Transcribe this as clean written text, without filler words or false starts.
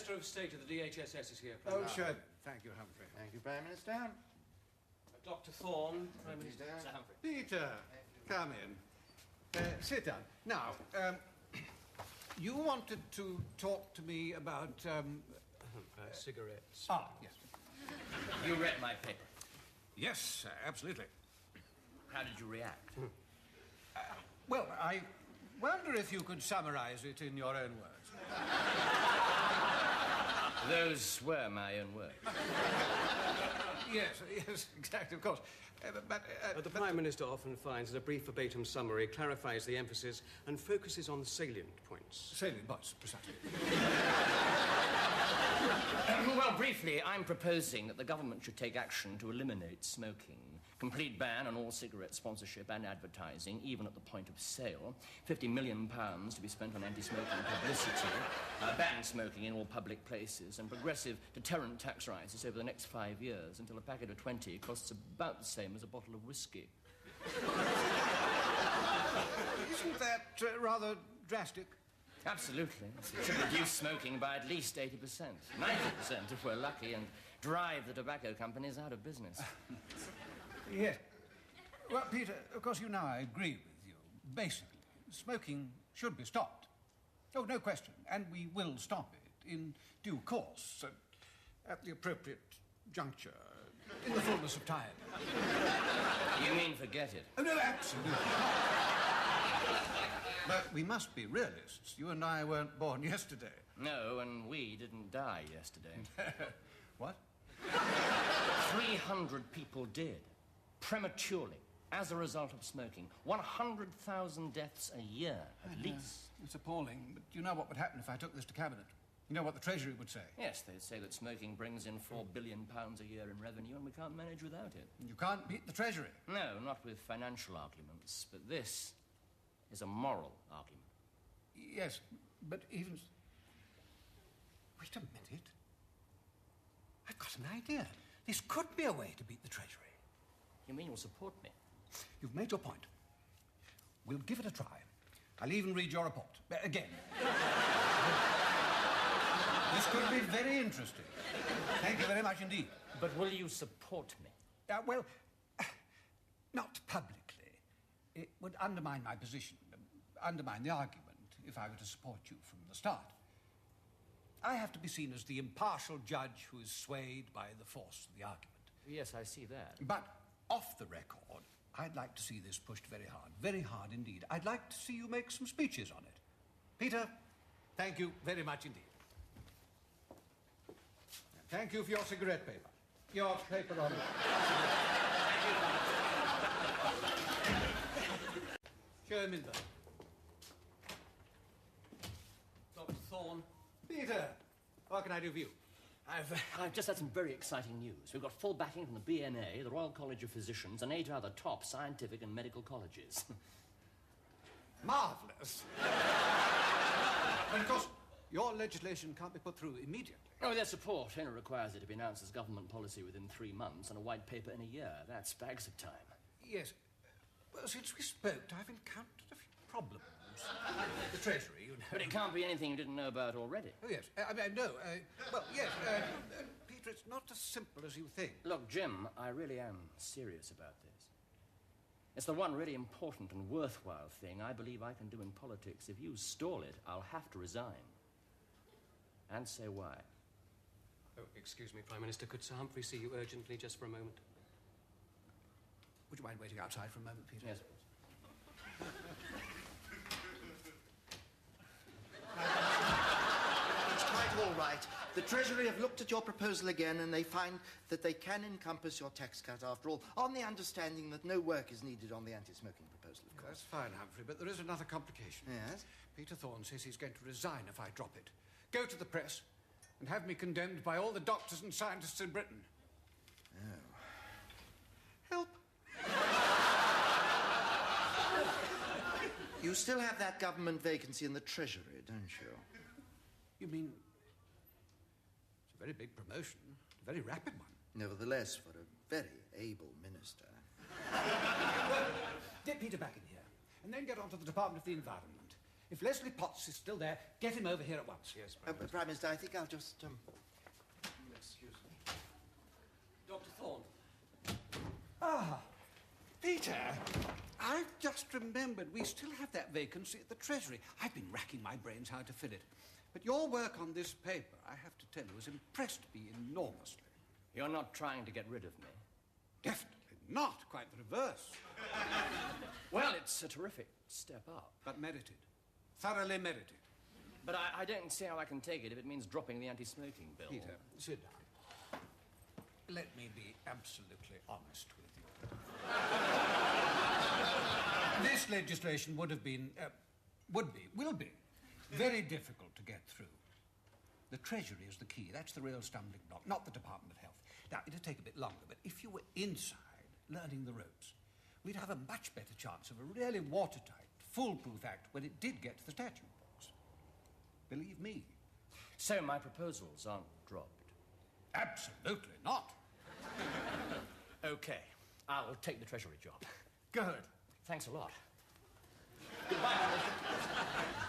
Minister of State of the DHSS is here. Oh, sure. Thank you, Humphrey. Thank you, Prime Minister. Dr. Thorn, Prime Minister. Sir Humphrey. Peter, come in. Sit down. Now, you wanted to talk to me about, Cigarettes. Yes. You read my paper. Yes, absolutely. How did you react? Well, I wonder if you could summarize it in your own words. Those were my own words. Yes, exactly, of course. But the Prime Minister often finds that a brief verbatim summary clarifies the emphasis and focuses on the salient points. Salient points, precisely. Well, briefly, I'm proposing that the government should take action to eliminate smoking. Complete ban on all cigarette sponsorship and advertising, even at the point of sale. £50 million to be spent on anti-smoking publicity. Ban smoking in all public places. And progressive deterrent tax rises over the next 5 years until a packet of 20 costs about the same as a bottle of whiskey. Isn't that rather drastic? Absolutely. It should reduce smoking by at least 80%. 90% if we're lucky, and drive the tobacco companies out of business. Yes. Well, Peter, of course, you know I agree with you. Basically, smoking should be stopped. Oh, no question. And we will stop it in due course, at the appropriate juncture, in the fullness of time. You mean forget it? Oh, no, absolutely. But we must be realists. You and I weren't born yesterday. No, and we didn't die yesterday. What? 300 people did, prematurely, as a result of smoking. 100,000 deaths a year, at least. It's appalling, but you know what would happen if I took this to Cabinet? You know what the Treasury would say? Yes, they'd say that smoking brings in £4 billion a year in revenue, and we can't manage without it. You can't beat the Treasury. No, not with financial arguments, but this is a moral argument. Yes, but even... Wait a minute. I've got an idea. This could be a way to beat the Treasury. You mean you'll support me? You've made your point. We'll give it a try. I'll even read your report. Again. This could be very interesting. Thank you very much indeed. But will you support me? Well, not publicly. It would undermine my position, undermine the argument, if I were to support you from the start. I have to be seen as the impartial judge who is swayed by the force of the argument. Yes, I see that. But off the record, I'd like to see this pushed very hard indeed. I'd like to see you make some speeches on it. Peter, thank you very much indeed. Thank you for your cigarette paper. Your paper on it. Show him in there. Dr. Thorn. Peter, what can I do for you? I've just had some very exciting news. We've got full backing from the BNA, the Royal College of Physicians, and 8 other top scientific and medical colleges. Marvellous. But of course, your legislation can't be put through immediately. Oh, their support only requires it to be announced as government policy within 3 months and a white paper in a year. That's bags of time. Yes. Well, since we spoke, I've encountered a few problems. The Treasury, you know. But it can't be anything you didn't know about already. Oh, yes. Peter, it's not as simple as you think. Look, Jim, I really am serious about this. It's the one really important and worthwhile thing I believe I can do in politics. If you stall it, I'll have to resign. And say why. Oh, excuse me, Prime Minister. Could Sir Humphrey see you urgently just for a moment? Would you mind waiting outside for a moment, Peter? Yes. It's quite all right. The Treasury have looked at your proposal again, and they find that they can encompass your tax cut after all, on the understanding that no work is needed on the anti-smoking proposal, of course. That's fine, Humphrey, but there is another complication. Yes? Peter Thorn says he's going to resign if I drop it. Go to the press and have me condemned by all the doctors and scientists in Britain. Oh. Help. You still have that government vacancy in the Treasury, don't you? You mean... It's a very big promotion, a very rapid one. Nevertheless, for a very able minister. Well, get Peter back in here, and then get on to the Department of the Environment. If Leslie Potts is still there, get him over here at once. Yes, Prime Minister, I think I'll just... Excuse me. Dr. Thorn. Ah, Peter, I've just remembered we still have that vacancy at the Treasury. I've been racking my brains how to fill it. But your work on this paper, I have to tell you, has impressed me enormously. You're not trying to get rid of me. Definitely not. Quite the reverse. Well, it's a terrific step up. But merited. Thoroughly merited. But I don't see how I can take it if it means dropping the anti-smoking bill. Peter, sit down. Let me be absolutely honest with you. This legislation will be very difficult to get through. The Treasury is the key. That's the real stumbling block, not the Department of Health. Now, it'll take a bit longer, but if you were inside, learning the ropes, we'd have a much better chance of a really watertight, foolproof act when it did get to the statute books. Believe me. So my proposals aren't dropped? Absolutely not. Okay, I'll take the Treasury job. Good. Thanks a lot. Goodbye, Mr.